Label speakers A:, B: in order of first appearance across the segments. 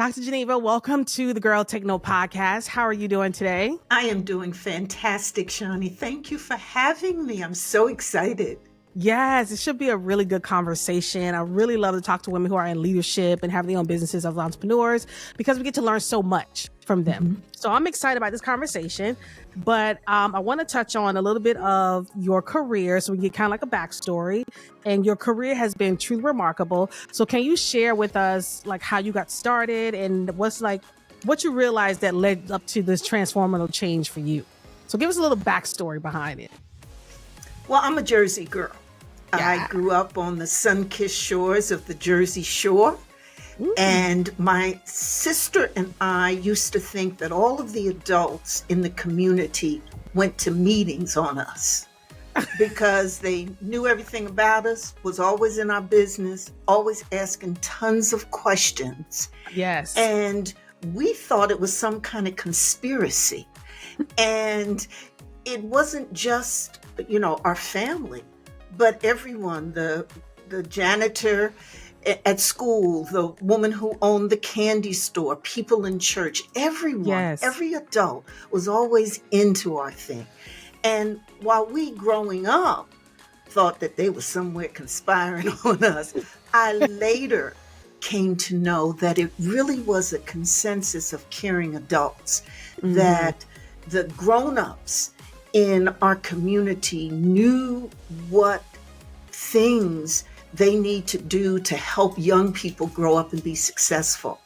A: Dr. Geneva, welcome to the Girl Take Note podcast. How are you doing today?
B: I am doing fantastic, Shaunie. Thank you for having me. I'm so excited.
A: Yes, it should be a really good conversation. I really love to talk to women who are in leadership and have their own businesses as entrepreneurs because we get to learn so much from them. Mm-hmm. So I'm excited about this conversation, but I want to touch on a little bit of your career so we can get kind of like a backstory. And your career has been truly remarkable. So can you share with us like how you got started and what you realized that led up to this transformative change for you? So give us a little backstory behind it.
B: Well, I'm a Jersey girl.
A: Yeah.
B: I grew up on the sun-kissed shores of the Jersey Shore. Ooh. And my sister and I used to think that all of the adults in the community went to meetings on us because they knew everything about us, was always in our business, always asking tons of questions.
A: Yes.
B: And we thought it was some kind of conspiracy. And it wasn't just, our family, but everyone, the janitor at school, the woman who owned the candy store, people in church, everyone, yes. Every adult was always into our thing. And while we growing up thought that they were somewhere conspiring on us, I later came to know that it really was a consensus of caring adults, mm-hmm. that the grown-ups in our community knew what things they need to do to help young people grow up and be successful.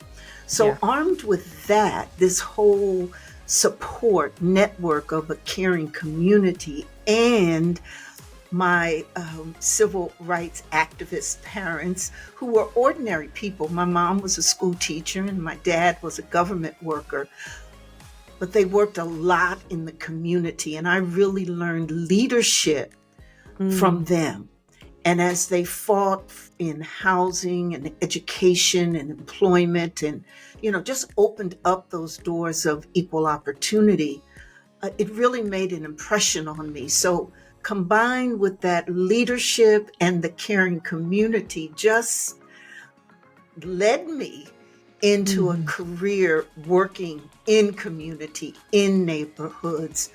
B: So armed with that, this whole support network of a caring community and my civil rights activist parents who were ordinary people. My mom was a school teacher and my dad was a government worker. But they worked a lot in the community, and I really learned leadership from them. And as they fought in housing and education and employment and, just opened up those doors of equal opportunity, it really made an impression on me. So combined with that leadership and the caring community just led me into a career working in community, in neighborhoods,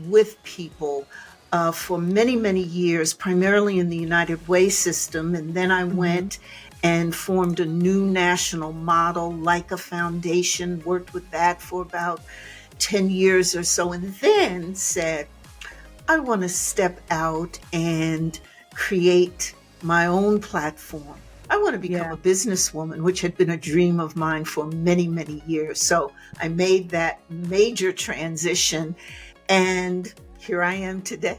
B: with people for many, many years, primarily in the United Way system. And then I went and formed a new national model, like a foundation, worked with that for about 10 years or so, and then said, I want to step out and create my own platform. I want to become a businesswoman, which had been a dream of mine for many, many years. So I made that major transition, and here I am today.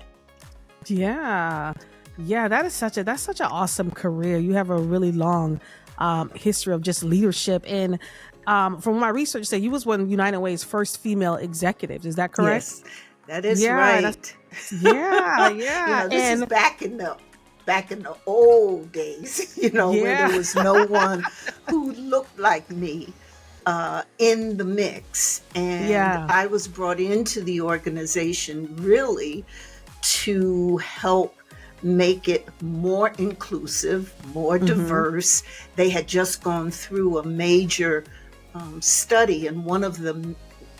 A: Yeah, that's such an awesome career. You have a really long history of just leadership. And from my research, say you was one of United Way's first female executives. Is that correct?
B: Yes, that is right.
A: Yeah.
B: This is back in the old days, where there was no one who looked like me in the mix. And I was brought into the organization really to help make it more inclusive, more diverse. They had just gone through a major study, and one of the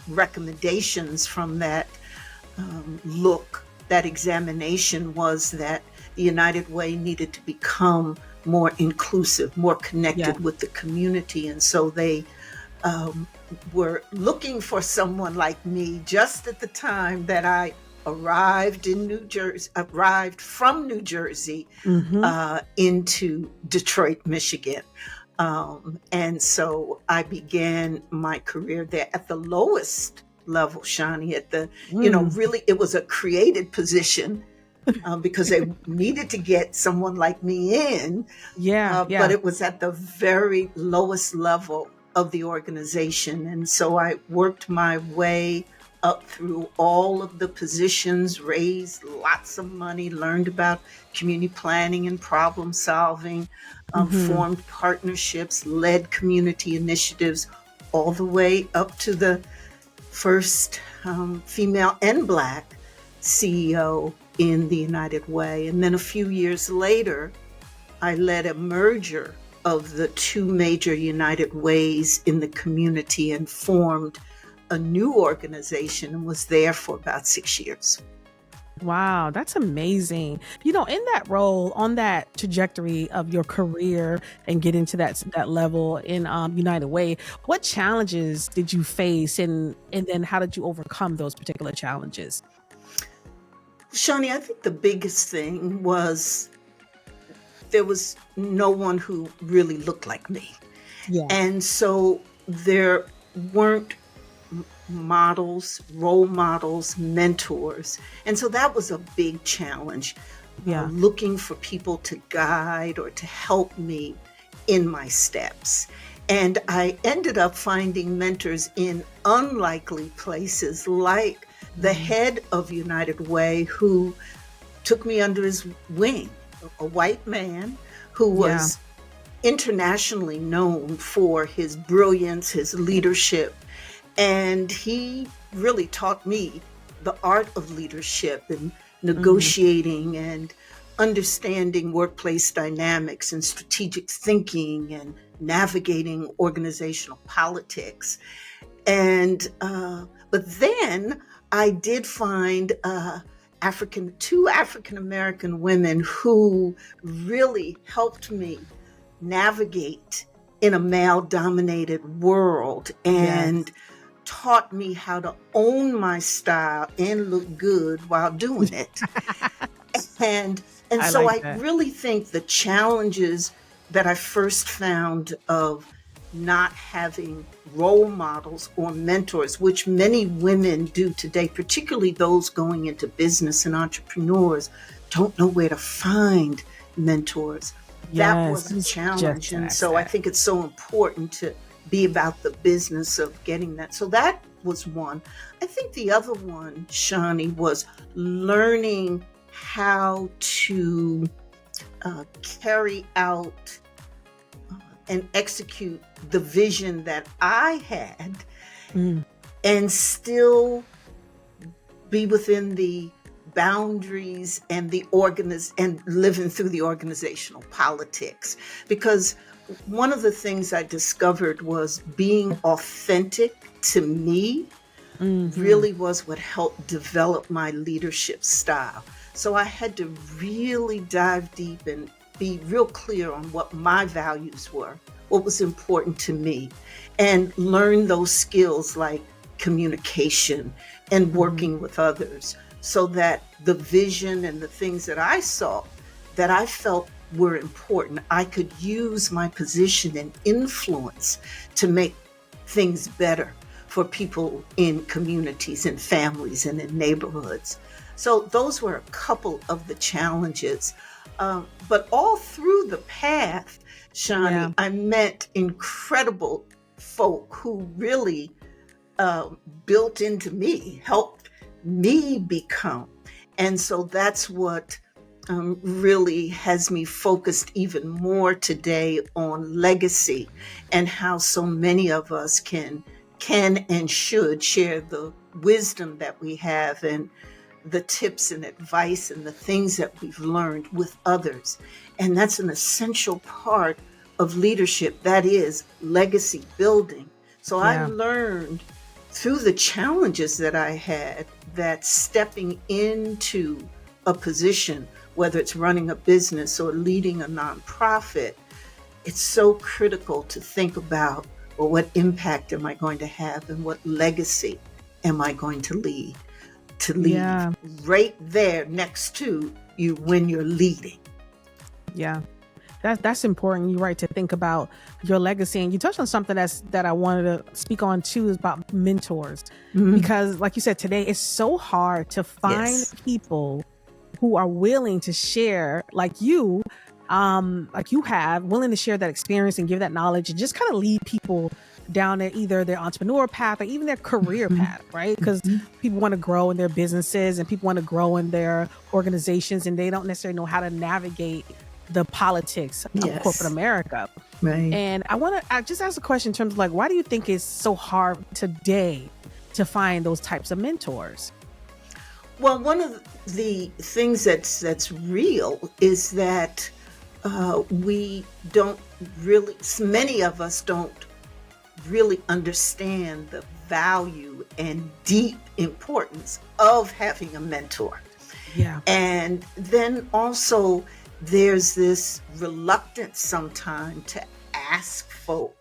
B: recommendations from that that examination was that the United Way needed to become more inclusive, more connected with the community. And so they were looking for someone like me just at the time that I arrived from New Jersey into Detroit, Michigan. And so I began my career there at the lowest level, Shaunie, at the, really it was a created position because they needed to get someone like me in. But it was at the very lowest level of the organization. And so I worked my way up through all of the positions, raised lots of money, learned about community planning and problem solving, formed partnerships, led community initiatives, all the way up to the first female and Black CEO in the United Way. And then a few years later, I led a merger of the two major United Ways in the community and formed a new organization and was there for about 6 years.
A: Wow, that's amazing. In that role, on that trajectory of your career and getting to that level in United Way, what challenges did you face, and then how did you overcome those particular challenges?
B: Shaunie, I think the biggest thing was there was no one who really looked like me.
A: Yeah,
B: And so there weren't models, role models, mentors. And so that was a big challenge,
A: yeah,
B: looking for people to guide or to help me in my steps. And I ended up finding mentors in unlikely places, like the head of United Way, who took me under his wing, a white man who
A: yeah,
B: was internationally known for his brilliance, his leadership. And he really taught me the art of leadership and
A: mhm,
B: negotiating and understanding workplace dynamics and strategic thinking and navigating organizational politics. And but then I did find two African American women who really helped me navigate in a male dominated world
A: yes.
B: and taught me how to own my style and look good while doing it. And and
A: I
B: so
A: like
B: I
A: that.
B: really think the challenges that I first found of not having role models or mentors, which many women do today, particularly those going into business and entrepreneurs, don't know where to find mentors. That
A: Yes,
B: was
A: I
B: a
A: was just
B: challenge.
A: gonna
B: And
A: ask
B: so I
A: that.
B: think it's so important to be about the business of getting that. So that was one. I think the other one, Shani, was learning how to carry out and execute the vision that I had
A: Mm,
B: and still be within the boundaries and and living through the organizational politics. Because one of the things I discovered was being authentic to me
A: mhm.
B: really was what helped develop my leadership style. So I had to really dive deep and be real clear on what my values were, what was important to me, and learn those skills like communication and
A: Mhm.
B: working with others so that the vision and the things that I saw that I felt were important, I could use my position and influence to make things better for people in communities and families and in neighborhoods. So those were a couple of the challenges. But all through the path,
A: Yeah.
B: Shani, I met incredible folk who really uh, built into me, helped me become. And so that's what really has me focused even more today on legacy and how so many of us can and should share the wisdom that we have and the tips and advice and the things that we've learned with others. And that's an essential part of leadership. That is legacy building. So I
A: Yeah.
B: learned through the challenges that I had that stepping into a position, whether it's running a business or leading a nonprofit, it's so critical to think about, well, what impact am I going to have and what legacy am I going to leave
A: Yeah.
B: right there next to you when you're leading.
A: Yeah. That's important. You're right to think about your legacy. And you touched on something that I wanted to speak on too, is about mentors.
B: Mhm.
A: Because like you said, today it's so hard to find
B: Yes.
A: people who are willing to share like you have, willing to share that experience and give that knowledge and just kind of lead people down either their entrepreneur path or even their career
B: Mhm.
A: path, right? Because
B: Mhm.
A: people want to grow in their businesses and people want to grow in their organizations, and they don't necessarily know how to navigate the politics of corporate
B: Yes.
A: America.
B: Right.
A: And I just ask a question in terms of like, why do you think it's so hard today to find those types of mentors?
B: Well, one of the things that's real is that we don't really, many of us don't really understand the value and deep importance of having a mentor.
A: Yeah.
B: And then also there's this reluctance sometiime to ask folk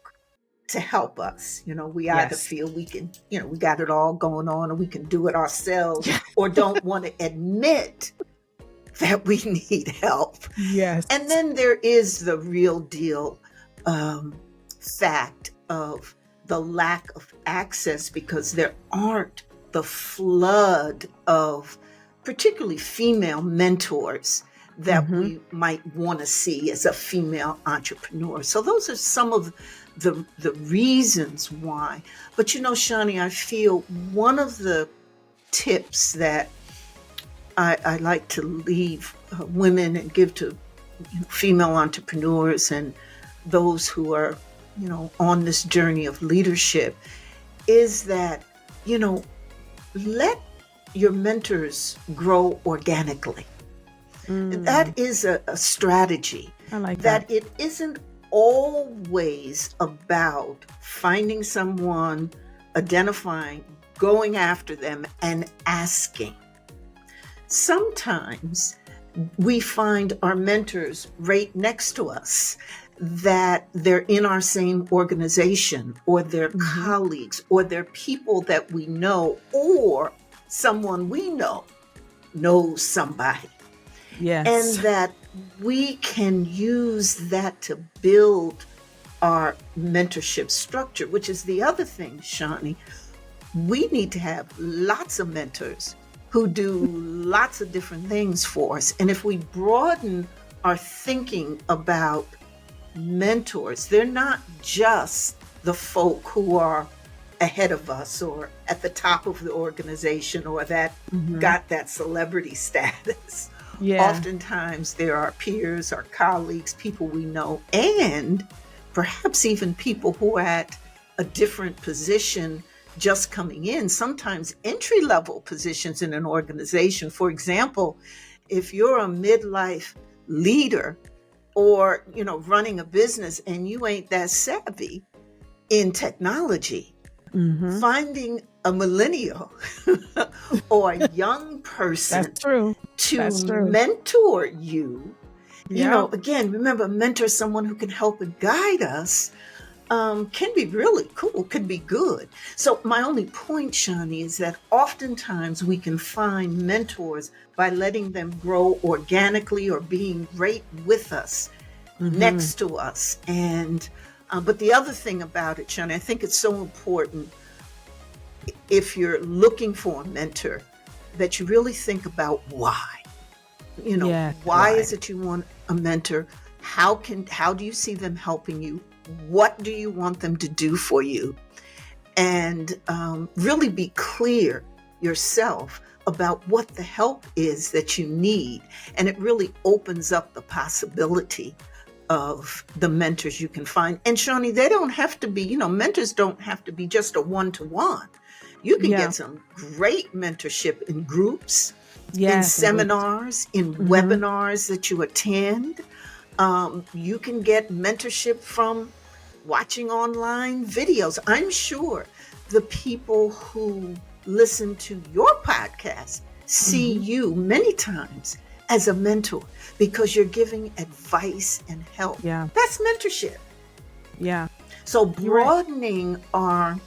B: to help us. We either
A: Yes.
B: feel we can, we got it all going on, or we can do it ourselves,
A: Yeah.
B: or don't want to admit that we need help.
A: Yes.
B: And then there is the real deal fact of the lack of access, because there aren't the flood of particularly female mentors that
A: Mm-hmm.
B: we might want to see as a female entrepreneur. So those are some of the reasons why. But Shaunie, I feel one of the tips that I like to leave women and give to female entrepreneurs and those who are, on this journey of leadership is that, let your mentors grow organically. That is a strategy.
A: I like
B: that. It isn't always about finding someone, identifying, going after them, and asking. Sometimes we find our mentors right next to us, that they're in our same organization, or they're colleagues, or they're people that we know, or someone we know knows somebody.
A: Yes.
B: And that we can use that to build our mentorship structure, which is the other thing, Shaunie. We need to have lots of mentors who do lots of different things for us. And if we broaden our thinking about mentors, they're not just the folk who are ahead of us or at the top of the organization, or that got that celebrity status.
A: Yeah.
B: Oftentimes there are peers, our colleagues, people we know, and perhaps even people who are at a different position just coming in, sometimes entry-level positions in an organization. For example, if you're a midlife leader or, running a business and you ain't that savvy in technology, finding a millennial or a young person
A: That's true.
B: to
A: That's true.
B: mentor you,
A: Yeah.
B: Again, remember, mentor someone who can help and guide us, can be really cool, could be good. So my only point, Shaunie, is that oftentimes we can find mentors by letting them grow organically or being right with us, next to us. And but the other thing about it, Shaunie, I think it's so important, if you're looking for a mentor, that you really think about why. Why is it you want a mentor? How do you see them helping you? What do you want them to do for you? And really be clear yourself about what the help is that you need. And it really opens up the possibility of the mentors you can find. And Shaunie, they don't have to be, mentors don't have to be just a one-to-one. You can get some great mentorship in groups, in seminars, in webinars that you attend. You can get mentorship from watching online videos. I'm sure the people who listen to your podcast see you many times as a mentor, because you're giving advice and help.
A: Yeah.
B: That's mentorship.
A: Yeah.
B: So broadening our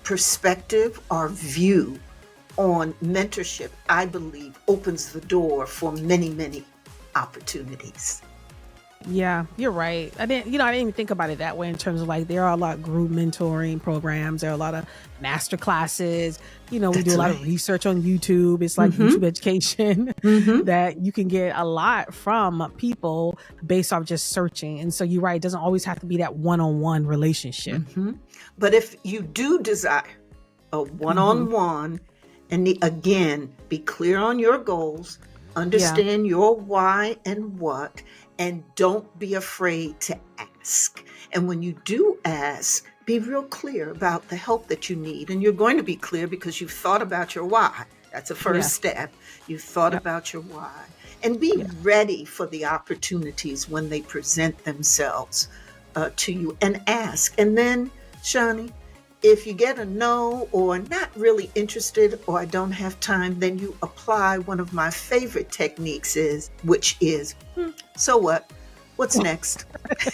B: perspective, our view on mentorship, I believe, opens the door for many, many opportunities.
A: Yeah, you're right. I didn't even think about it that way, in terms of like, there are a lot of group mentoring programs. There are a lot of master classes. We do a lot of research on YouTube. It's like YouTube education that you can get a lot from people based off just searching. And so you're right. It doesn't always have to be that one-on-one relationship.
B: But if you do desire a one-on-one, and again, be clear on your goals, understand your why and what, and don't be afraid to ask. And when you do ask, be real clear about the help that you need. And you're going to be clear because you've thought about your why. That's a first step. You've thought about your why. and be
A: Yeah.
B: ready for the opportunities when they present themselves to you, and ask. And then, Shaunie, if you get a no or not really interested or I don't have time, then you apply one of my favorite techniques which is, so what? What's next?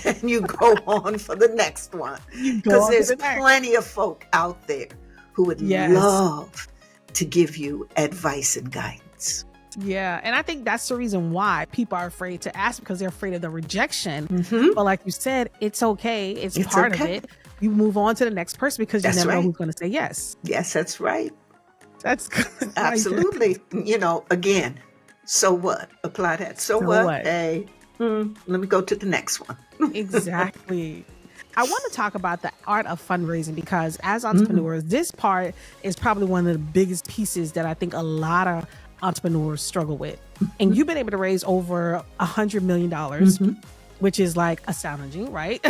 B: And you go on for the next one.
A: You go
B: Because
A: on to
B: there's
A: the next.
B: plenty of folk out there who would
A: Yes.
B: love to give you advice and guidance.
A: Yeah. And I think that's the reason why people are afraid to ask, because they're afraid of the rejection.
B: Mhm.
A: But like you said, it's okay. It's
B: It's
A: part
B: okay.
A: of it. You move on to the next person because you
B: That's
A: never know
B: right.
A: who's going to say yes.
B: Yes, that's right.
A: That's good. Right there.
B: Absolutely. Again, so what? Apply that. So
A: So
B: what?
A: what?
B: Hey, let me go to the next one.
A: Exactly. I want to talk about the art of fundraising, because as entrepreneurs, this part is probably one of the biggest pieces that I think a lot of entrepreneurs struggle with. And you've been able to raise over $100 million, which is like astounding, right?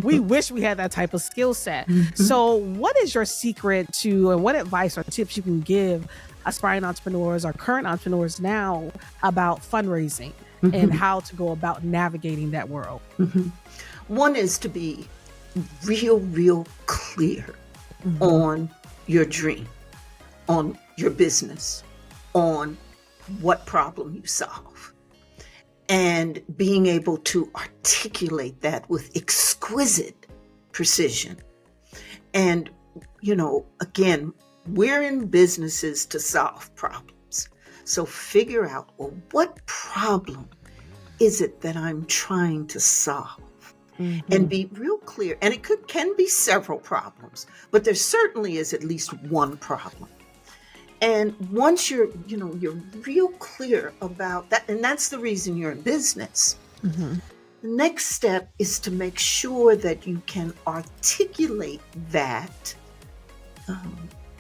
A: We wish we had that type of skill set. So what is your secret to, and what advice or tips you can give aspiring entrepreneurs or current entrepreneurs now about fundraising and how to go about navigating that world?
B: One is to be real clear on your dream, on your business, on what problem you solve, and being able to articulate that with exquisite precision. And, again, we're in businesses to solve problems. So figure out, well, what problem is it that I'm trying to solve? And be real clear. And it can be several problems, but there certainly is at least one problem. And once you're real clear about that, and that's the reason you're in business. The next step is to make sure that you can articulate that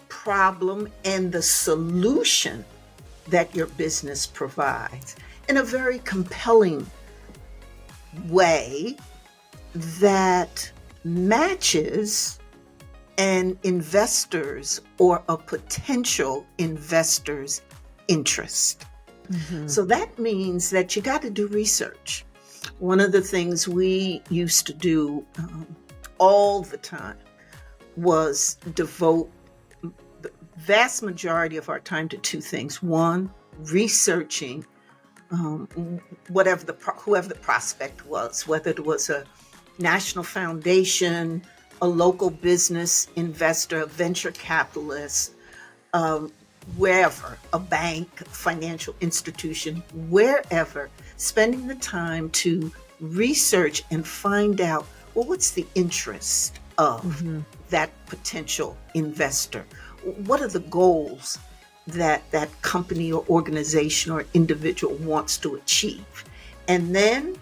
B: problem and the solution that your business provides in a very compelling way that matches an investor's or a potential investor's interest. So that means that you got to do research. One of the things we used to do all the time was devote the vast majority of our time to two things. One, researching whoever the prospect was, whether it was a national foundation, a local business investor, a venture capitalist, wherever, a bank, financial institution, wherever, spending the time to research and find out, well, what's the interest of that potential investor? What are the goals that company or organization or individual wants to achieve? And then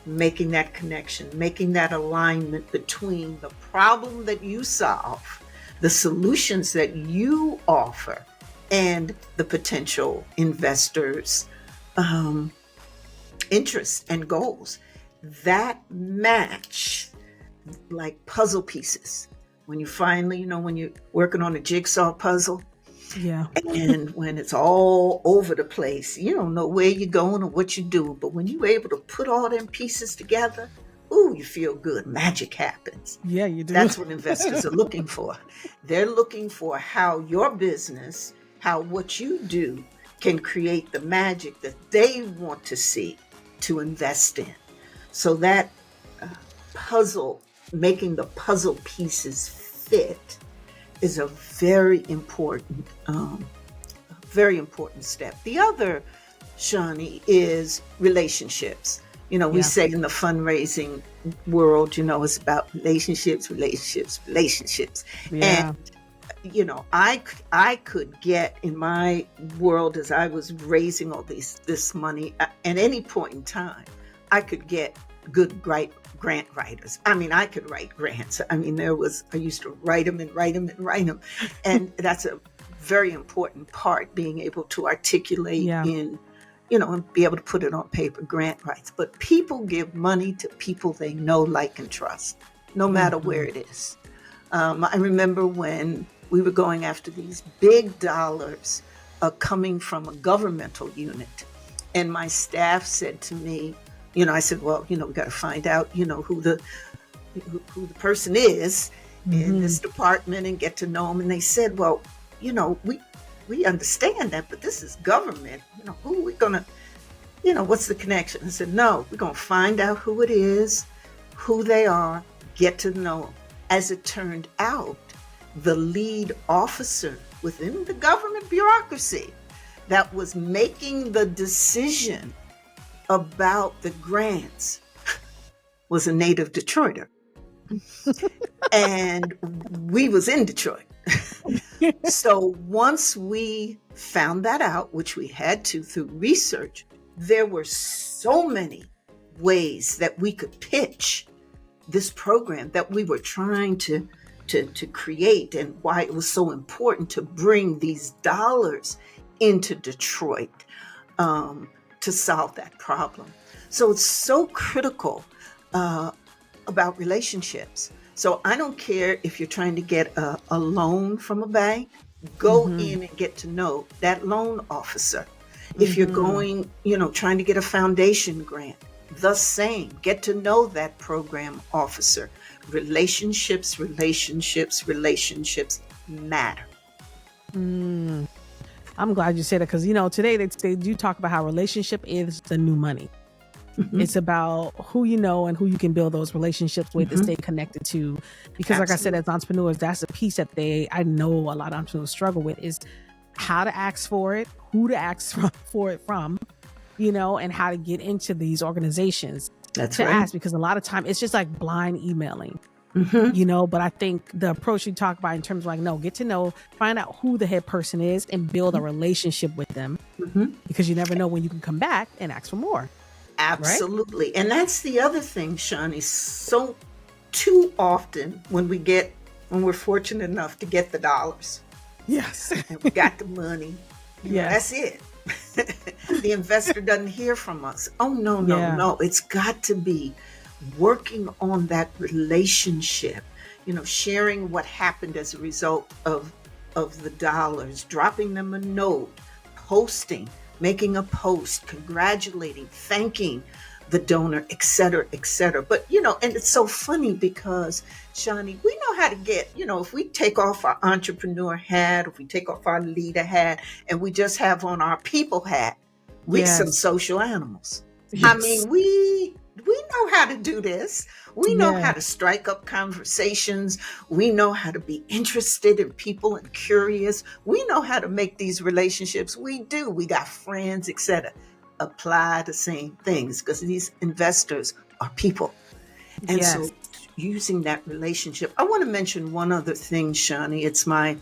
B: making that connection, making that alignment between the problem that you solve, the solutions that you offer, and the potential investors' interests and goals. That match, like puzzle pieces. When you finally, when you're working on a jigsaw puzzle, and when it's all over the place, you don't know where you're going or what you're doing. But when you're able to put all them pieces together, you feel good. Magic happens.
A: Yeah, you do.
B: That's what investors are looking for. They're looking for how your business, how what you do can create the magic that they want to see to invest in. So that puzzle, making the puzzle pieces fit, is a very important step. The other, Shaunie, is relationships. We say in the fundraising world, it's about relationships.
A: Yeah.
B: And, I could get in my world, as I was raising all this money, at any point in time, I could get good grant writers. I could write grants. I used to write them. And that's a very important part, being able to articulate and be able to put it on paper, grant writes. But people give money to people they know, like, and trust, no matter where it is. I remember when we were going after these big dollars coming from a governmental unit. And my staff said to me, I said, well, we got to find out, who the person is in this department and get to know them. And they said, well, we understand that, but this is government. Who are we going to, what's the connection? I said, no, we're going to find out who it is, who they are, get to know them. As it turned out, the lead officer within the government bureaucracy that was making the decision about the grants was a native Detroiter. And we was in Detroit. So once we found that out, which we had to through research, there were so many ways that we could pitch this program that we were trying to create, and why it was so important to bring these dollars into Detroit to solve that problem. So it's so critical about relationships. So I don't care if you're trying to get a loan from a bank, go in and get to know that loan officer. If you're going, trying to get a foundation grant, the same. Get to know that program officer. Relationships matter.
A: I'm glad you said that, because today they do talk about how relationship is the new money. It's about who you know and who you can build those relationships with and stay connected to. Because like I said, as entrepreneurs, that's a piece that I know a lot of entrepreneurs struggle with, is how to ask for it, who to ask for it from, and how to get into these organizations
B: That's right.
A: ask, because a lot of time it's just like blind emailing. But I think the approach you talk about in terms of like, no, get to know, find out who the head person is and build a relationship with them, because you never know when you can come back and ask for more.
B: Absolutely. Right? And that's the other thing, Shaunie. So too often when we're fortunate enough to get the dollars.
A: Yes.
B: And we got the money. That's it. The investor doesn't hear from us. Oh, no. It's got to be working on that relationship, sharing what happened as a result of the dollars, dropping them a note, posting, making a post, congratulating, thanking the donor, et cetera, et cetera. But, and it's so funny because, Shaunie, we know how to get, if we take off our entrepreneur hat, if we take off our leader hat, and we just have on our people hat, we're some social animals.
A: Yes.
B: I mean, we know how to do this. We know how to strike up conversations. We know how to be interested in people and curious. We know how to make these relationships. We do. We got friends, etc. Apply the same things, because these investors are people. And so using that relationship. I want to mention one other thing, Shaunie. It's my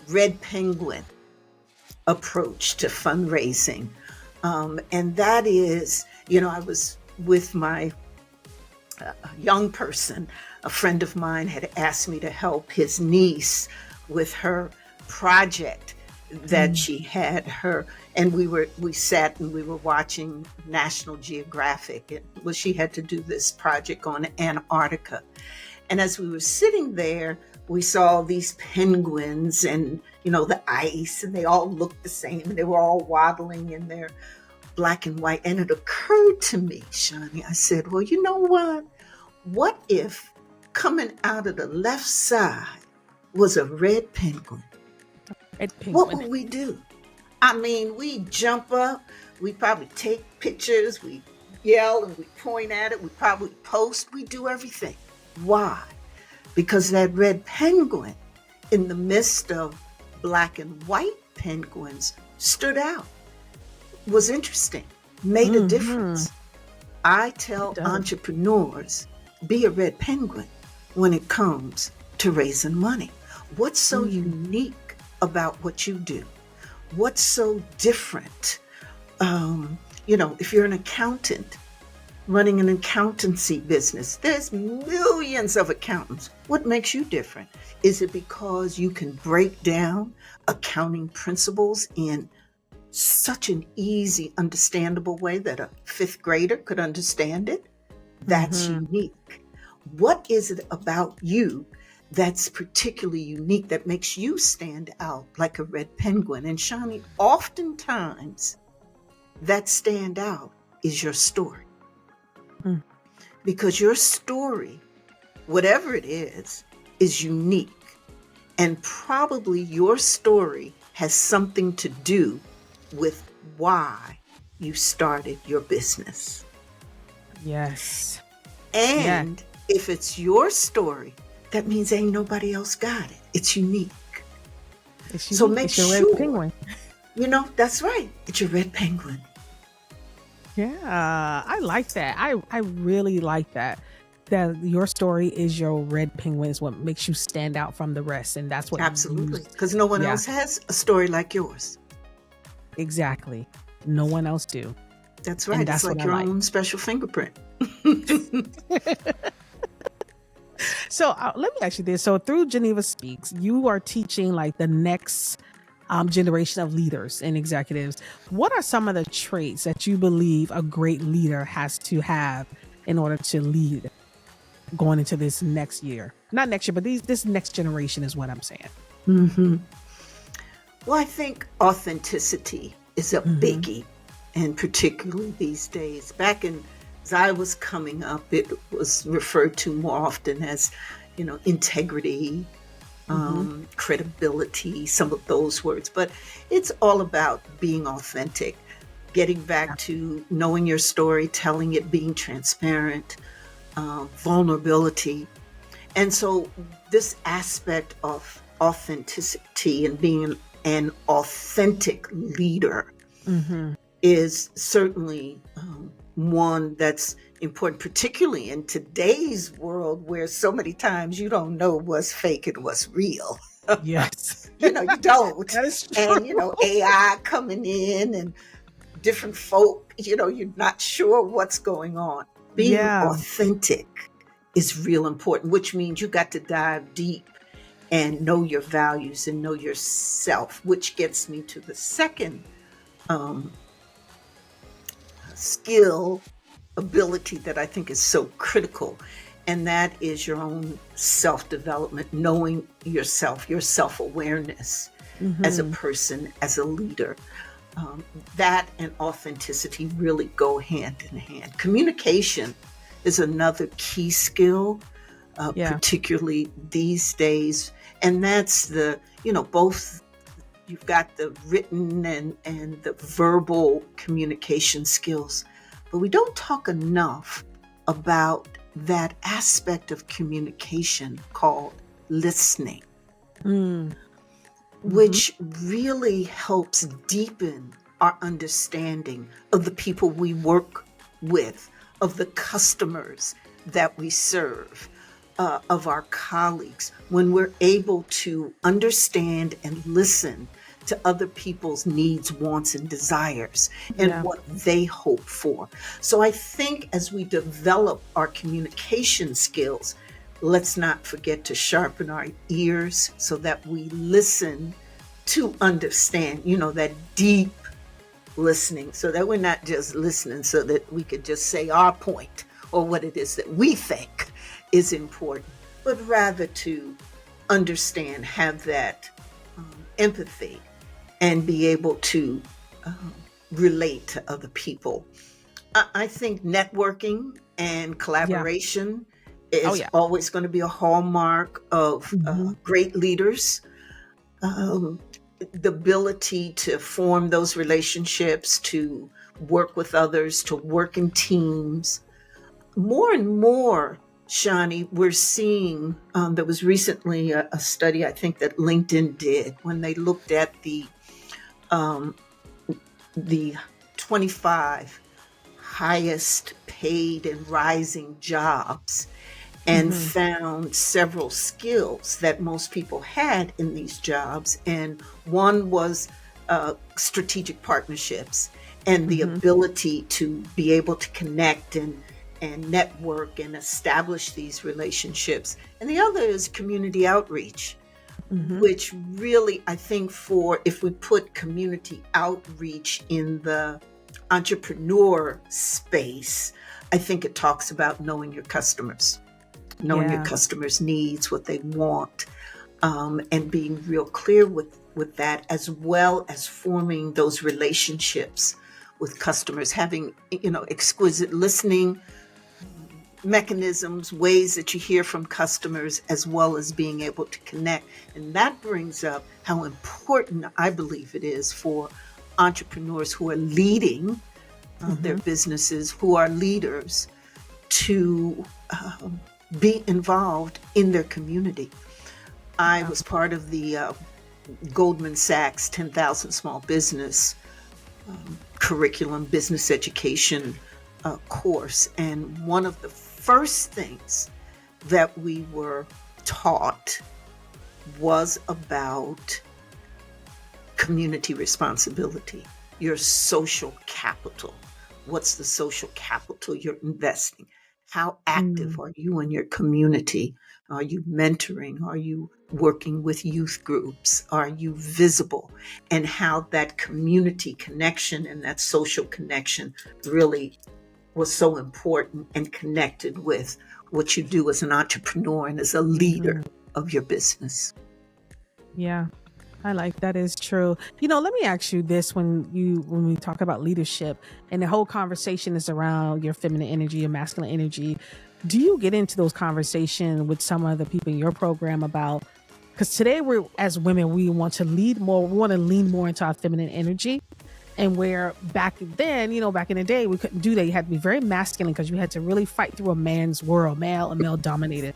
B: red penguin approach to fundraising. And that is, I was with my young person. A friend of mine had asked me to help his niece with her project that she had and we sat and we were watching National Geographic. She had to do this project on Antarctica. And as we were sitting there, we saw these penguins and, the ice, and they all looked the same, and they were all waddling in their black and white. And it occurred to me, Shaunie, I said, well, you know what? What if coming out of the left side was a red penguin? What would we do? I mean, we jump up, we probably take pictures, we yell and we point at it, we probably post, we do everything. Why? Because that red penguin in the midst of black and white penguins stood out, was interesting, made a difference. I tell entrepreneurs, be a red penguin when it comes to raising money. What's so unique about what you do? What's so different? If you're an accountant running an accountancy business, there's millions of accountants. What makes you different? Is it because you can break down accounting principles in such an easy, understandable way that a fifth grader could understand it? That's unique. What is it about you that's particularly unique that makes you stand out like a red penguin? And Shaunie, oftentimes that stand out is your story.
A: Mm.
B: Because your story, whatever it is unique. And probably your story has something to do with why you started your business.
A: Yes. Yes.
B: And if it's your story, that means ain't nobody else got it. It's unique.
A: It's
B: So
A: unique.
B: make
A: It's your red
B: sure,
A: penguin.
B: that's right. It's your red penguin.
A: Yeah, I like that. I really like that. That your story is your red penguin is what makes you stand out from the rest, and that's what you.
B: Absolutely. Because no one
A: Yeah,
B: else has a story like yours.
A: exactly. No one else do,
B: That's
A: and
B: right. It's
A: that's what
B: like
A: I
B: your
A: like.
B: own special fingerprint.
A: So let me ask you this: so through Geneva Speaks, you are teaching like the next generation of leaders and executives. What are some of the traits that you believe a great leader has to have in order to lead going into this next year? Not next year, but this next generation is what I'm saying.
B: Hmm. Well, I think authenticity is a
A: Mm-hmm.
B: biggie, and particularly these days. As I was coming up, it was referred to more often as, integrity,
A: Mm-hmm.
B: credibility, some of those words. But it's all about being authentic, getting back to knowing your story, telling it, being transparent, vulnerability. And so this aspect of authenticity and being an authentic leader
A: Mm-hmm.
B: is certainly one that's important, particularly in today's world where so many times you don't know what's fake and what's real.
A: Yes,
B: You don't.
A: that is true.
B: And, AI coming in and different folk, you're not sure what's going on. Being
A: Yeah.
B: authentic is real important, which means you got to dive deep and know your values and know yourself, which gets me to the second um, skill ability that I think is so critical. And that is your own self development, knowing yourself, your self awareness as a
A: Mm-hmm.
B: person, as a leader. That and authenticity really go hand in hand. Communication is another key skill,
A: Yeah.
B: particularly these days. And that's both you've got the written and the verbal communication skills, but we don't talk enough about that aspect of communication called listening,
A: Mm. Mm-hmm.
B: which really helps deepen our understanding of the people we work with, of the customers that we serve, of our colleagues. When we're able to understand and listen to other people's needs, wants, and desires, and
A: Yeah.
B: what they hope for. So I think as we develop our communication skills, let's not forget to sharpen our ears so that we listen to understand, that deep listening, so that we're not just listening so that we could just say our point or what it is that we think is important, but rather to understand, have that empathy, and be able to relate to other people. I think networking and
A: Yeah.
B: collaboration
A: Oh
B: is
A: yeah.
B: always going to be a hallmark of
A: Mm-hmm.
B: great leaders. Um, the ability to form those relationships, to work with others, to work in teams. More and more, Shani, we're seeing, there was recently a study I think that LinkedIn did when they looked at um, the 25 highest paid and rising jobs, and
A: Mm-hmm.
B: found several skills that most people had in these jobs. And one was strategic partnerships and the
A: Mm-hmm.
B: ability to be able to connect and network and establish these relationships. And the other is community outreach,
A: Mm-hmm.
B: which really, I think, if we put community outreach in the entrepreneur space, I think it talks about knowing your customers, knowing your
A: Yeah.
B: customers' needs, what they want, and being real clear with that, as well as forming those relationships with customers, having, exquisite listening mechanisms, ways that you hear from customers, as well as being able to connect. And that brings up how important I believe it is for entrepreneurs who are leading their businesses, who are leaders, to be involved in their community. I was part of the Goldman Sachs 10,000 Small Business curriculum, business education course. And one of the first things that we were taught was about community responsibility, your social capital. What's the social capital you're investing? How active are you in your community? Are you mentoring? Are you working with youth groups? Are you visible? And how that community connection and that social connection really was so important and connected with what you do as an entrepreneur and as a leader of your business.
A: Yeah. I like that is true. Let me ask you this: when we talk about leadership and the whole conversation is around your feminine energy, your masculine energy, do you get into those conversations with some of the people in your program about, because today we're, as women, we want to lead more, we want to lean more into our feminine energy. And where back then, back in the day, we couldn't do that. You had to be very masculine because you had to really fight through a man's world, male dominated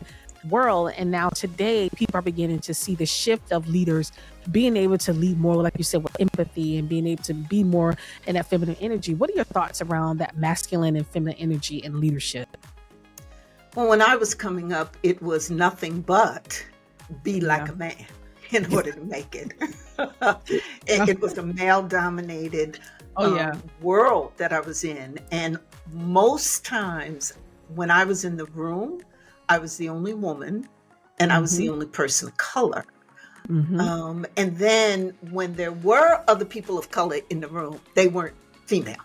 A: world. And now today, people are beginning to see the shift of leaders being able to lead more, like you said, with empathy and being able to be more in that feminine energy. What are your thoughts around that masculine and feminine energy in leadership?
B: Well, when I was coming up, it was nothing but be like a man in order to make it. It was a male-dominated world that I was in. And most times when I was in the room, I was the only woman and I was the only person of color. And then when there were other people of color in the room, they weren't female.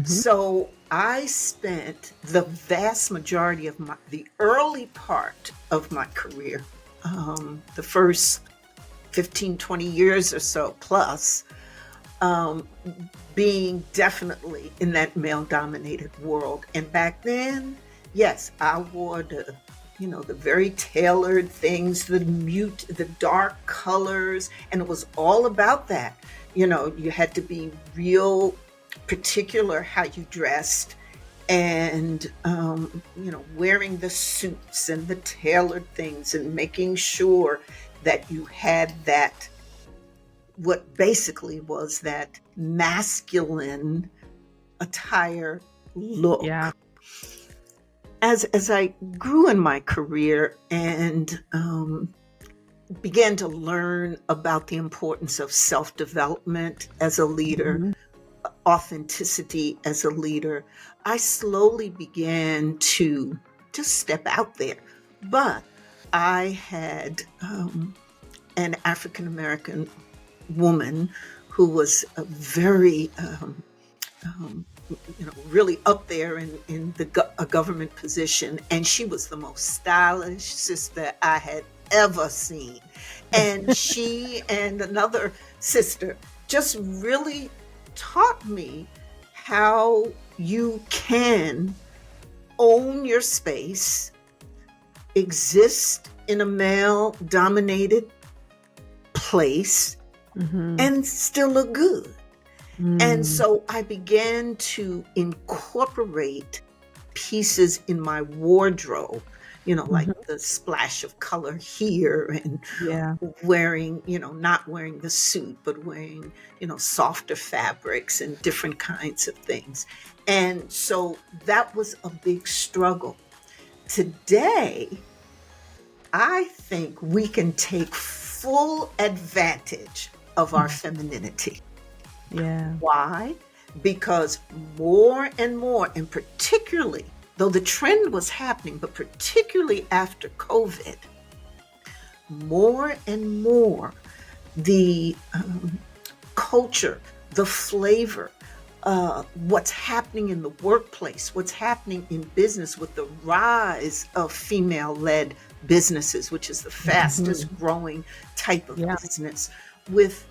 B: So I spent the vast majority of the early part of my career, the first 15, 20 years or so plus, being definitely in that male-dominated world. And back then, yes, I wore the very tailored things, the dark colors, and it was all about that. You had to be real particular how you dressed, and wearing the suits and the tailored things and making sure that you had that, what basically was that masculine attire look.
A: Yeah.
B: As I grew in my career and began to learn about the importance of self-development as a leader, authenticity as a leader, I slowly began to just step out there. But I had an African-American woman who was a very, really up there in a government position. And she was the most stylish sister I had ever seen. And she and another sister just really taught me how you can own your space, exist in a male-dominated place, and still look good. And so I began to incorporate pieces in my wardrobe, like the splash of color here, and wearing, not wearing the suit, but wearing, softer fabrics and different kinds of things. And so that was a big struggle. Today, I think we can take full advantage of our femininity.
A: Yeah.
B: Why? Because more and more, and particularly, though the trend was happening, but particularly after COVID, more and more the culture, the flavor, what's happening in the workplace, what's happening in business with the rise of female-led businesses, which is the fastest growing type of business, with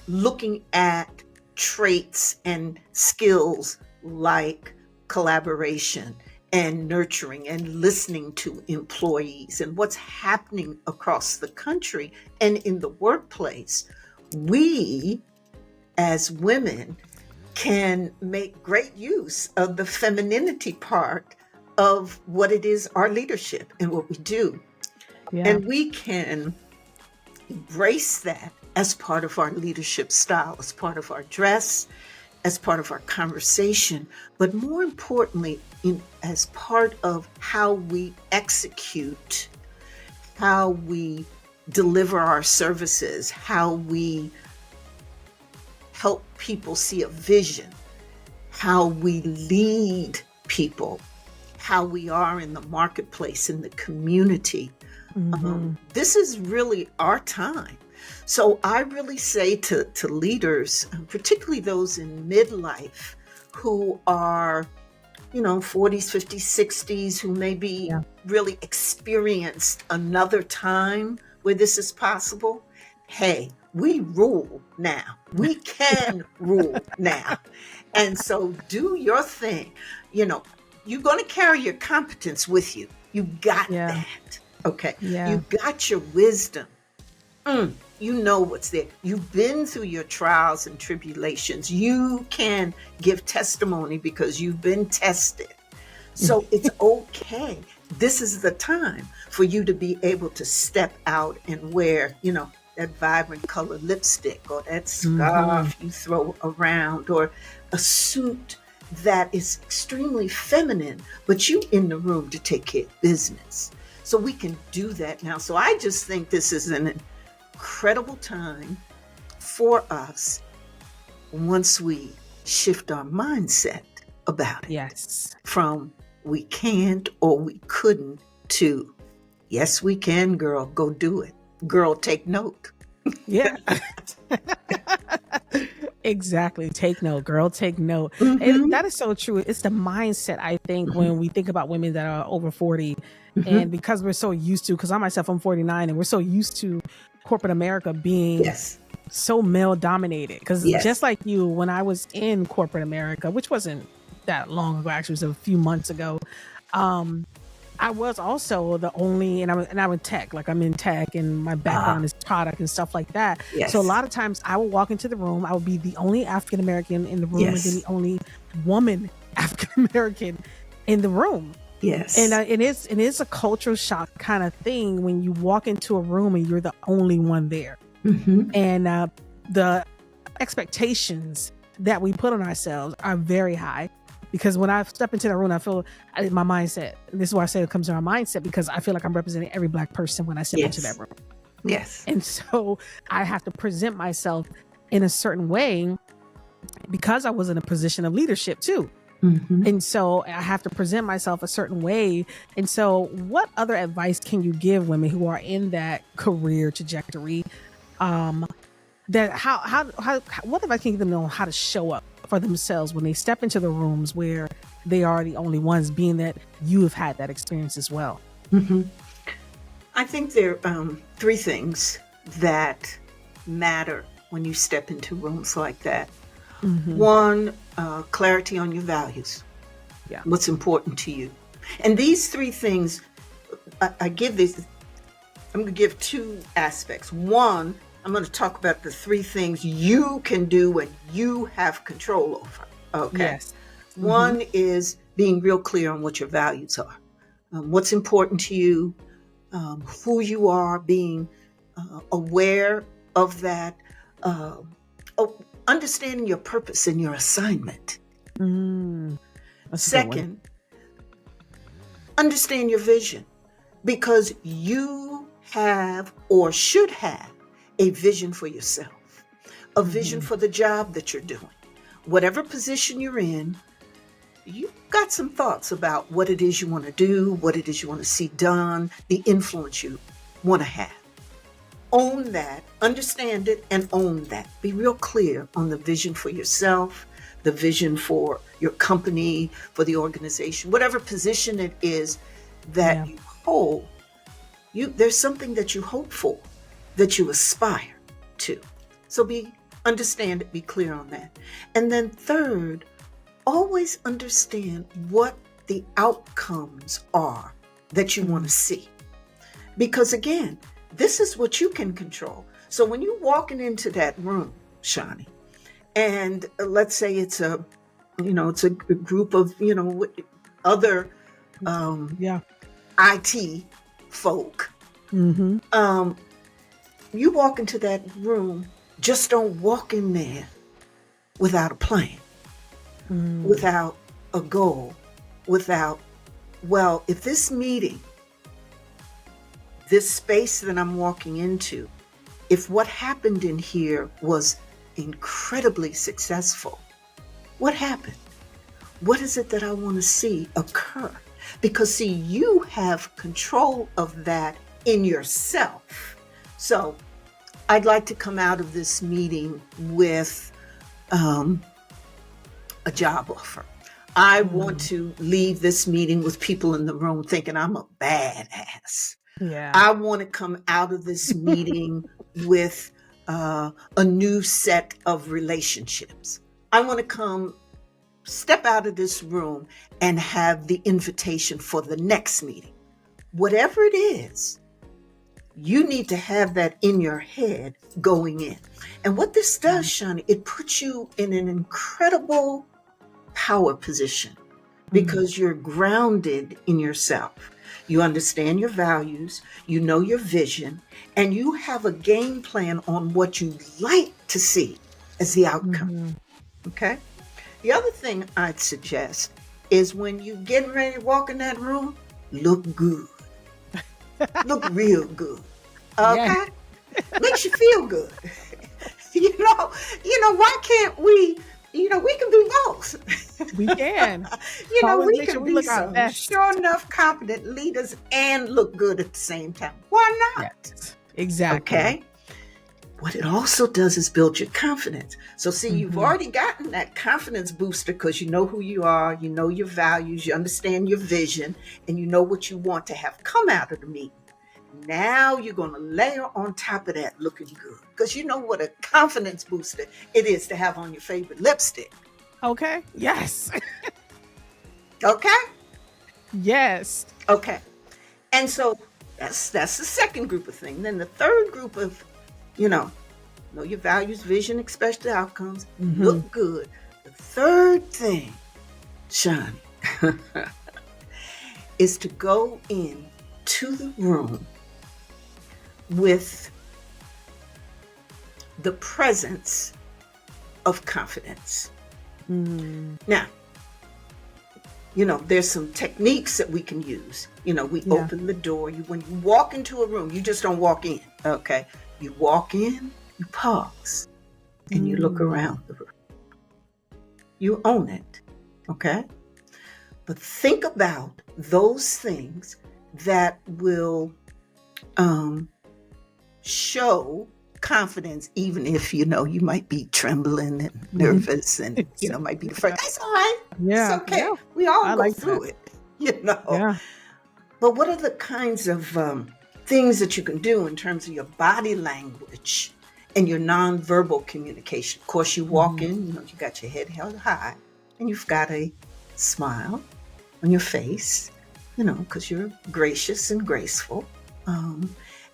B: looking at traits and skills like collaboration and nurturing and listening to employees and what's happening across the country and in the workplace, we as women can make great use of the femininity part of what it is, our leadership and what we do.
A: Yeah.
B: And we can embrace that as part of our leadership style, as part of our dress, as part of our conversation, but more importantly, as part of how we execute, how we deliver our services, how we help people see a vision, how we lead people, how we are in the marketplace, in the community. This is really our time. So I really say to leaders, particularly those in midlife who are, 40s, 50s, 60s, who maybe really experienced another time where this is possible. Hey, we rule now. We can rule now. And so do your thing. You're going to carry your competence with you. You got that. Okay.
A: Yeah.
B: You got your wisdom. You know what's there. You've been through your trials and tribulations. You can give testimony because you've been tested. So it's okay. This is the time for you to be able to step out and wear, that vibrant colored lipstick or that scarf you throw around or a suit that is extremely feminine, but you in the room to take care of business. So we can do that now. So I just think this is an incredible time for us once we shift our mindset about it.
A: Yes.
B: From we can't or we couldn't to yes, we can, girl, go do it. Girl, take note.
A: Yeah. Exactly. Take note, girl, take note. And that is so true. It's the mindset, I think, when we think about women that are over 40. And because we're so used to, because I'm 49, and we're so used to corporate America being so male dominated. Because just like you, when I was in corporate America, which wasn't that long ago, actually, it was a few months ago, I was also the only, and I'm in tech, like I'm in tech and my background is product and stuff like that. So a lot of times I would walk into the room, I would be the only African-American in the room and then the only woman African-American in the room.
B: Yes.
A: And it is a cultural shock kind of thing when you walk into a room and you're the only one there. And the expectations that we put on ourselves are very high. Because when I step into the room, I feel my mindset. This is why I say it comes to my mindset, because I feel like I'm representing every Black person when I step into that room.
B: Yes.
A: And so I have to present myself in a certain way because I was in a position of leadership too. And so I have to present myself a certain way. And so what other advice can you give women who are in that career trajectory? That what advice can you give them on how to show up for themselves when they step into the rooms where they are the only ones, being that you have had that experience as well?
B: I think there are three things that matter when you step into rooms like that. One, clarity on your values. What's important to you. And these three things, I'm going to give two aspects. One, I'm going to talk about the three things you can do and you have control over. Okay.
A: Yes.
B: One is being real clear on what your values are, what's important to you, who you are, being aware of that, understanding your purpose and your assignment. Second, understand your vision, because you have or should have a vision for yourself, a vision for the job that you're doing. Whatever position you're in, you've got some thoughts about what it is you want to do, what it is you want to see done, the influence you want to have. Own that, understand it, and own that. Be real clear on the vision for yourself, the vision for your company, for the organization, whatever position it is that you hold. There's something that you hope for, that you aspire to. So Understand it, be clear on that. And then third, always understand what the outcomes are that you want to see. Because again, this is what you can control. So when you're walking into that room, Shaunie, and let's say it's a group of, other IT folk, you walk into that room, just don't walk in there without a plan, without a goal, without, well, if this meeting, this space that I'm walking into, if what happened in here was incredibly successful, what happened? What is it that I want to see occur? Because see, you have control of that in yourself. So I'd like to come out of this meeting with a job offer. I want to leave this meeting with people in the room thinking I'm a badass.
A: Yeah.
B: I want to come out of this meeting with a new set of relationships. I want to step out of this room and have the invitation for the next meeting. Whatever it is, you need to have that in your head going in. And what this does, Shaunie, it puts you in an incredible power position because you're grounded in yourself. You understand your values, you know your vision, and you have a game plan on what you'd like to see as the outcome. Okay? The other thing I'd suggest is when you get ready to walk in that room, look good. Look real good. Okay? Yeah. Makes you feel good. Why can't we, we can be both.
A: We can.
B: We can be some sure enough competent leaders and look good at the same time. Why not?
A: Yes, exactly.
B: Okay? What it also does is build your confidence. So see, you've already gotten that confidence booster because you know who you are, you know your values, you understand your vision, and you know what you want to have come out of the meeting. Now you're going to layer on top of that looking good because you know what a confidence booster it is to have on your favorite lipstick.
A: Okay. Yes.
B: Okay.
A: Yes.
B: Okay. And so that's the second group of things. Then the third group of, know your values, vision, expect the outcomes, look good. The third thing, Shaunie, is to go in to the room with the presence of confidence. Now, there's some techniques that we can use. We open the door. When you walk into a room, you just don't walk in, okay? You walk in, you pause, and you look around the room. You own it, okay? But think about those things that will show confidence, even if, you might be trembling and nervous and, might be the first. That's all right.
A: Yeah.
B: It's okay.
A: Yeah.
B: We all go through it,
A: Yeah.
B: But what are the kinds of things that you can do in terms of your body language and your nonverbal communication? Of course, you walk in, you got your head held high and you've got a smile on your face, because you're gracious and graceful.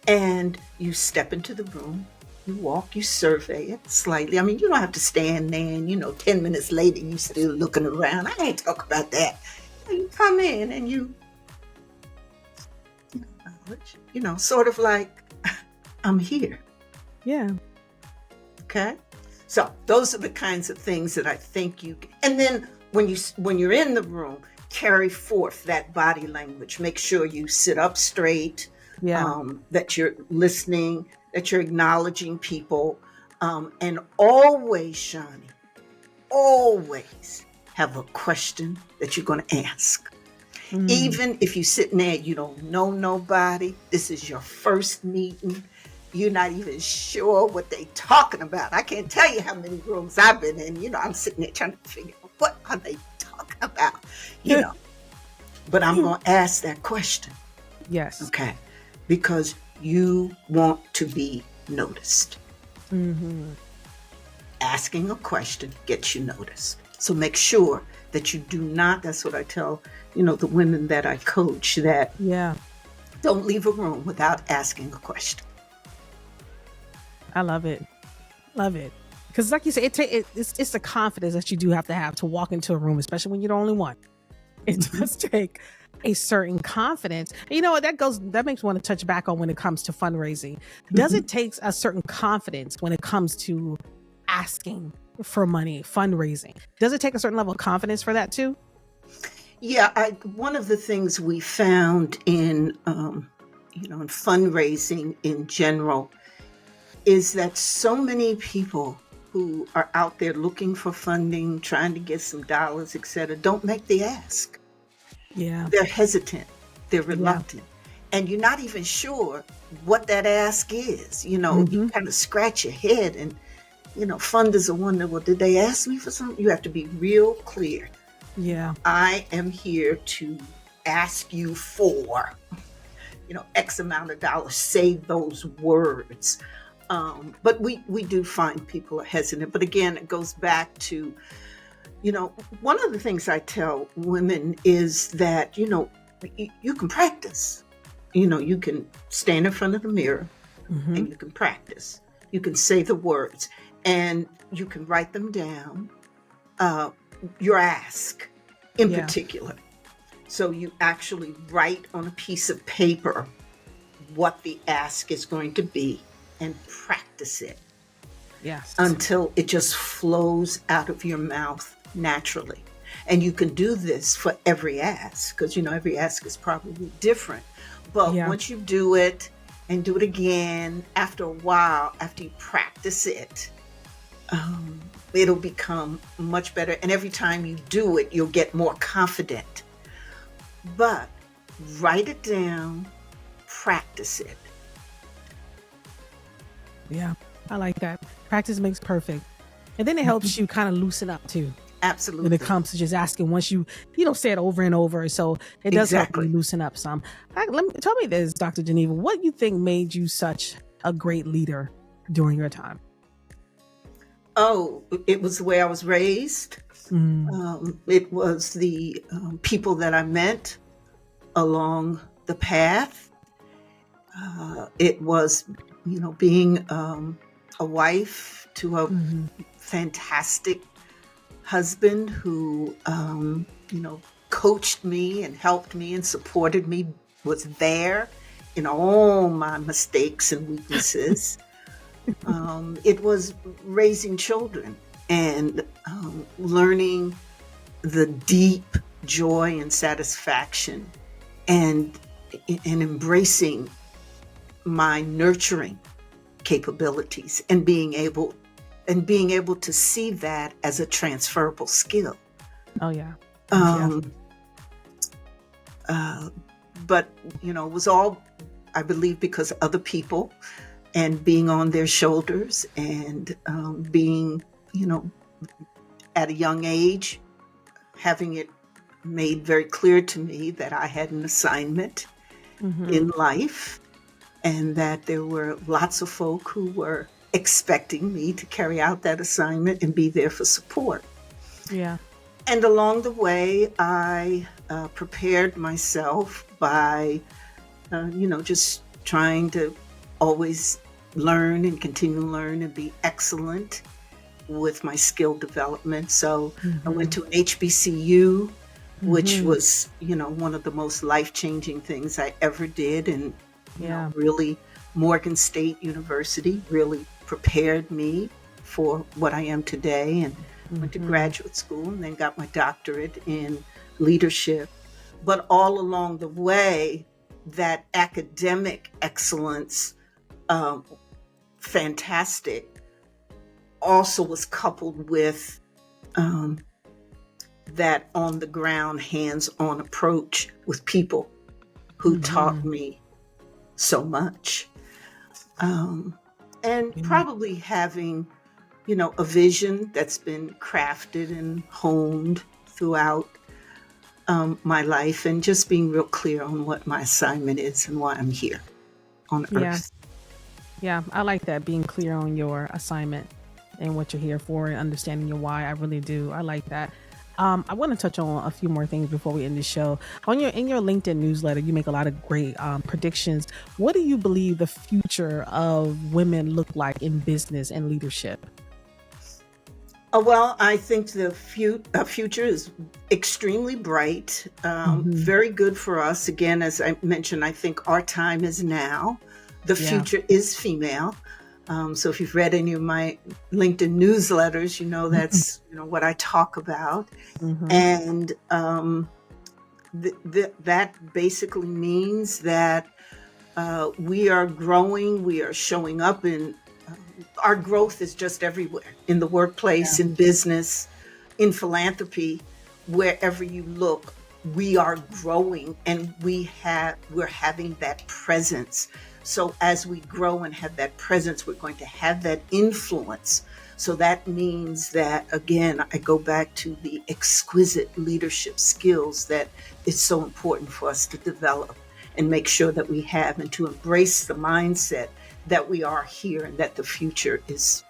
B: And you step into the room, you walk, you survey it slightly. I mean, you don't have to stand there and, 10 minutes later, you still looking around. I ain't talk about that. You come in and you acknowledge, sort of like, I'm here.
A: Yeah.
B: Okay. So those are the kinds of things that I think and then when you're in the room, carry forth that body language. Make sure you sit up straight, that you're listening, that you're acknowledging people, and always, Shaunie, always have a question that you're going to ask. Even if you're sitting there, you don't know nobody, this is your first meeting, you're not even sure what they're talking about. I can't tell you how many rooms I've been in. I'm sitting there trying to figure out what are they talking about, But I'm going to ask that question.
A: Yes.
B: Okay. Because you want to be noticed. asking a question gets you noticed. So make sure that you do not, that's what I tell, the women that I coach, that
A: Yeah.
B: don't leave a room without asking a question.
A: I love it. Love it. Because like you said, it's the confidence that you do have to walk into a room, especially when you're the only one. It does take a certain confidence. And you know what? That makes me want to touch back on when it comes to fundraising. Does it take a certain confidence when it comes to asking for money, fundraising? Does it take a certain level of confidence for that too?
B: Yeah, one of the things we found in fundraising in general is that so many people who are out there looking for funding, trying to get some dollars, et cetera, don't make the ask.
A: Yeah.
B: They're hesitant, they're
A: Yeah.
B: reluctant, and you're not even sure what that ask is. You kind of scratch your head, and funders are wondering, well, did they ask me for something? You have to be real clear.
A: Yeah.
B: I am here to ask you for, X amount of dollars. Say those words. But we do find people are hesitant. But again, it goes back to, one of the things I tell women is that, you can practice. You can stand in front of the mirror and you can practice. You can say the words and you can write them down, your ask in particular. So you actually write on a piece of paper what the ask is going to be and practice it.
A: Yes.
B: Until it just flows out of your mouth naturally. And you can do this for every ask, because every ask is probably different. But once you do it and do it again, after a while, after you practice it, it'll become much better. And every time you do it, you'll get more confident. But write it down, practice it.
A: Yeah, I like that. Practice makes perfect. And then it helps you kind of loosen up too.
B: Absolutely.
A: When it comes to just asking once you say it over and over. So it does help you loosen up some. Tell me this, Dr. Geneva, what you think made you such a great leader during your time?
B: Oh, it was the way I was raised. It was the people that I met along the path. It was, being a wife to a fantastic husband who, coached me and helped me and supported me, was there in all my mistakes and weaknesses. It was raising children and learning the deep joy and satisfaction and embracing my nurturing capabilities and being able to see that as a transferable skill.
A: Oh yeah.
B: But it was all, I believe, because of other people and being on their shoulders and being, at a young age, having it made very clear to me that I had an assignment in life and that there were lots of folk who were expecting me to carry out that assignment and be there for support.
A: Yeah.
B: And along the way, I prepared myself by, just trying to always learn and continue to learn and be excellent with my skill development. So I went to an HBCU, which was, one of the most life-changing things I ever did. And, really Morgan State University really prepared me for what I am today, and went to graduate school and then got my doctorate in leadership. But all along the way, that academic excellence, fantastic, also was coupled with that on the ground, hands-on approach with people who taught me so much. And probably having, a vision that's been crafted and honed throughout my life, and just being real clear on what my assignment is and why I'm here on Earth.
A: Yeah, I like that, being clear on your assignment. and what you're here for and understanding your why. I really do. I like that. I want to touch on a few more things before we end the show. In your LinkedIn newsletter, you make a lot of great predictions. What do you believe the future of women look like in business and leadership?
B: Well, I think the future is extremely bright, very good for us. Again, as I mentioned, I think our time is now. The future is female. So if you've read any of my LinkedIn newsletters, you know that's what I talk about. And that basically means that we are growing, we are showing up in our growth is just everywhere, in the workplace, in business, in philanthropy, wherever you look, we are growing, and we're having that presence. So as we grow and have that presence, we're going to have that influence. So that means that, again, I go back to the exquisite leadership skills that is so important for us to develop and make sure that we have, and to embrace the mindset that we are here and that the future is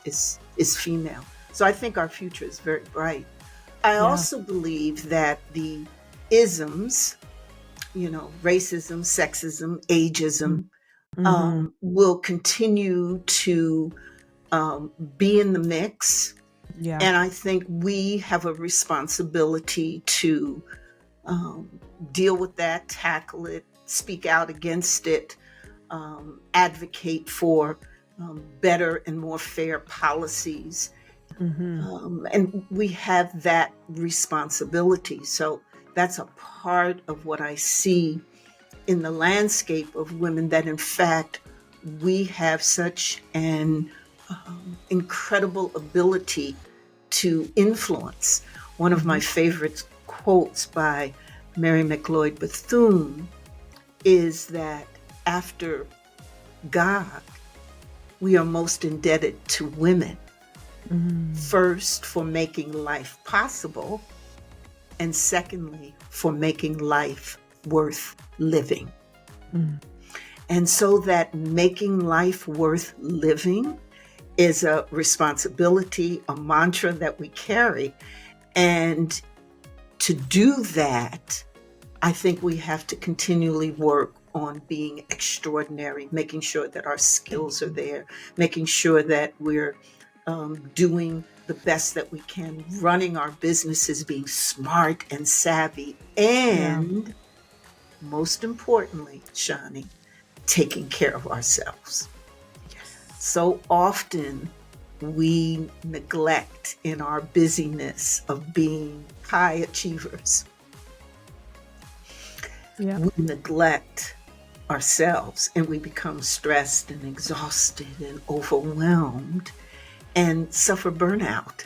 B: female. So I think our future is very bright. I also believe that the isms, racism, sexism, ageism, will continue to be in the mix. And I think we have a responsibility to deal with that, tackle it, speak out against it, advocate for better and more fair policies. And we have that responsibility. So that's a part of what I see in the landscape of women, that in fact, we have such an incredible ability to influence. One of my favorite quotes by Mary McLeod Bethune is that after God, we are most indebted to women. First, for making life possible, and secondly, for making life worth living. And so that making life worth living is a responsibility, a mantra that we carry. And to do that, I think we have to continually work on being extraordinary, making sure that our skills are there, making sure that we're doing the best that we can, running our businesses, being smart and savvy, and most importantly, Shaunie, taking care of ourselves. So often we neglect, in our busyness of being high achievers, we neglect ourselves, and we become stressed and exhausted and overwhelmed and suffer burnout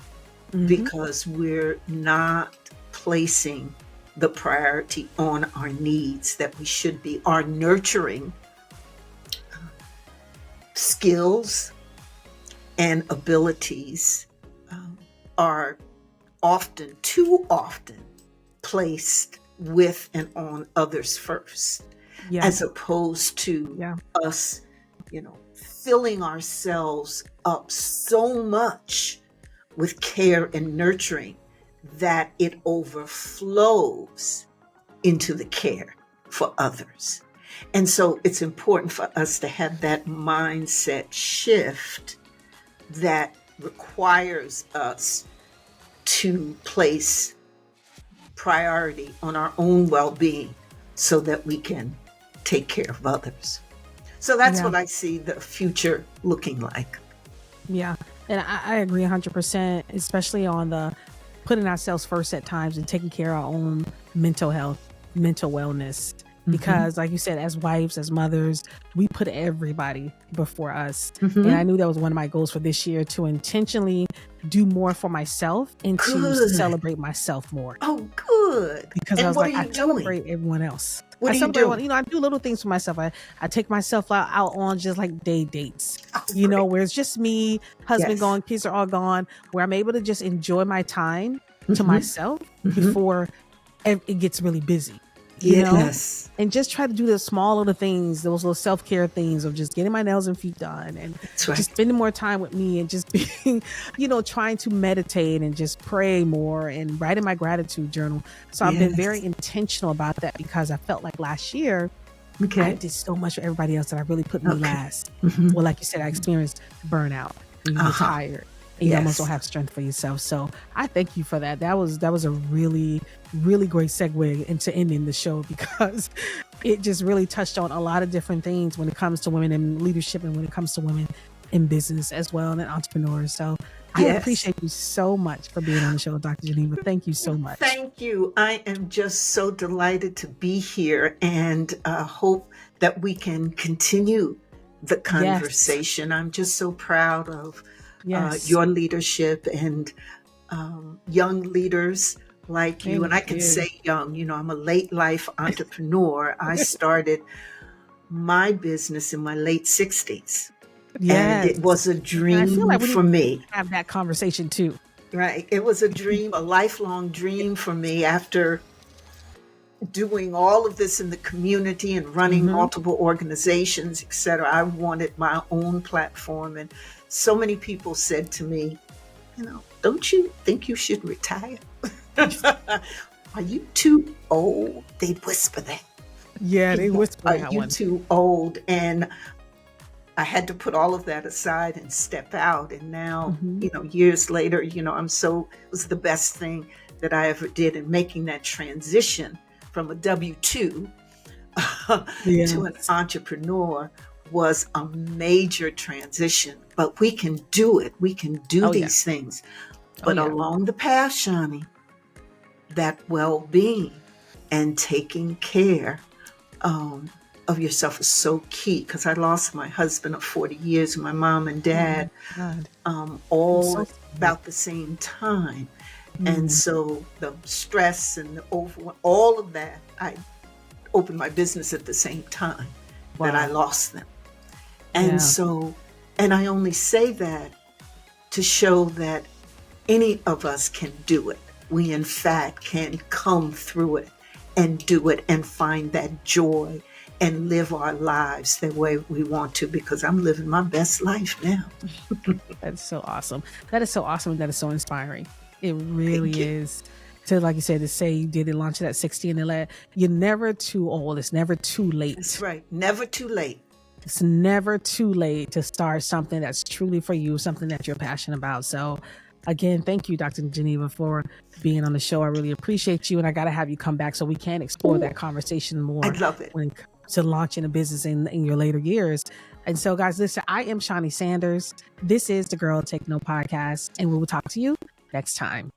B: because we're not placing the priority on our needs that we should be. Our nurturing skills and abilities are too often placed with and on others first, as opposed to us, filling ourselves up so much with care and nurturing that it overflows into the care for others. And so it's important for us to have that mindset shift that requires us to place priority on our own well-being so that we can take care of others. So that's what I see the future looking like.
A: Yeah. And I agree 100%, especially on the putting ourselves first at times and taking care of our own mental health, mental wellness. Because like you said, as wives, as mothers, we put everybody before us. And I knew that was one of my goals for this year, to intentionally do more for myself and to celebrate myself more.
B: Oh, good.
A: Because I was like, I celebrate everyone else.
B: What do you do?
A: I do little things for myself. I take myself out on just like day dates, where it's just me, husband gone, kids are all gone, where I'm able to just enjoy my time to myself before it gets really busy. you know,
B: Yes.
A: and just try to do the small little things, those little self-care things of just getting my nails and feet done and
B: That's right.
A: just spending more time with me and just being, trying to meditate and just pray more and writing my gratitude journal. So I've been very
B: Yes.
A: intentional about that because I felt like last year I
B: Okay.
A: did so much for everybody else that I really put me
B: Okay.
A: last.
B: Hmm.
A: Well, like you said, I experienced burnout and you get
B: Uh-huh.
A: tired and you almost don't
B: Yes.
A: have strength for yourself. So I thank you for that. That was a really, really great segue into ending the show because it just really touched on a lot of different things when it comes to women in leadership and when it comes to women in business as well and entrepreneurs. So I
B: Yes.
A: appreciate you so much for being on the show, Dr. Geneva. Thank you so much.
B: Thank you. I am just so delighted to be here and hope that we can continue the
A: Yes.
B: conversation. I'm just so proud of
A: Yes.
B: your leadership and young leaders like you. And
A: Thank
B: I can
A: you.
B: say young, I'm a late life entrepreneur. I started my business in my late 60s, and
A: Yes.
B: it was a
A: And I feel
B: dream
A: like we need
B: for
A: to
B: me.
A: have that conversation too.
B: Right. It was a dream, a lifelong dream for me after doing all of this in the community and running
A: Hmm.
B: multiple organizations, et cetera. I wanted my own platform. And so many people said to me, don't you think you should retire? Are you too old? They'd whisper that.
A: Yeah, they whisper
B: Are
A: that
B: you
A: one.
B: too old? And I had to put all of that aside and step out. And now,
A: Hmm.
B: years later, it was the best thing that I ever did in making that transition from a W-2 to an
A: Yes.
B: entrepreneur was a major transition. But we can do it. We can do
A: Oh yeah.
B: these things.
A: Oh
B: But
A: yeah.
B: along the path, Shani, that well-being and taking care um, of yourself is so key, because I lost my husband of 40 years and my mom and
A: Oh my
B: dad
A: God. I'm
B: all
A: so
B: at
A: sorry.
B: about the same time. And
A: Mm,
B: so the stress and the all of that, I opened my business at the same time that I
A: wow.
B: lost them. And
A: Yeah.
B: so, and I only say that to show that any of us can do it. We, in fact, can come through it and do it and find that joy and live our lives the way we want to, because I'm living my best life now.
A: That's so awesome. That is so awesome. And that is so inspiring. It
B: Thank
A: really
B: you.
A: is. To, like you said, to say you did it, launch it at 60 and you're never too old. It's never too
B: That's
A: late.
B: right. Never too late.
A: It's never too late to start something that's truly for you, something that you're passionate about. So, again, thank you, Dr. Geneva, for being on the show. I really appreciate you. And I got to have you come back so we can explore
B: Ooh,
A: that conversation more
B: I'd love it.
A: when it comes to launching a business in your later years. And so, guys, listen, I am Shaunie Sanders. This is the Girl Take No podcast, and we will talk to you next time.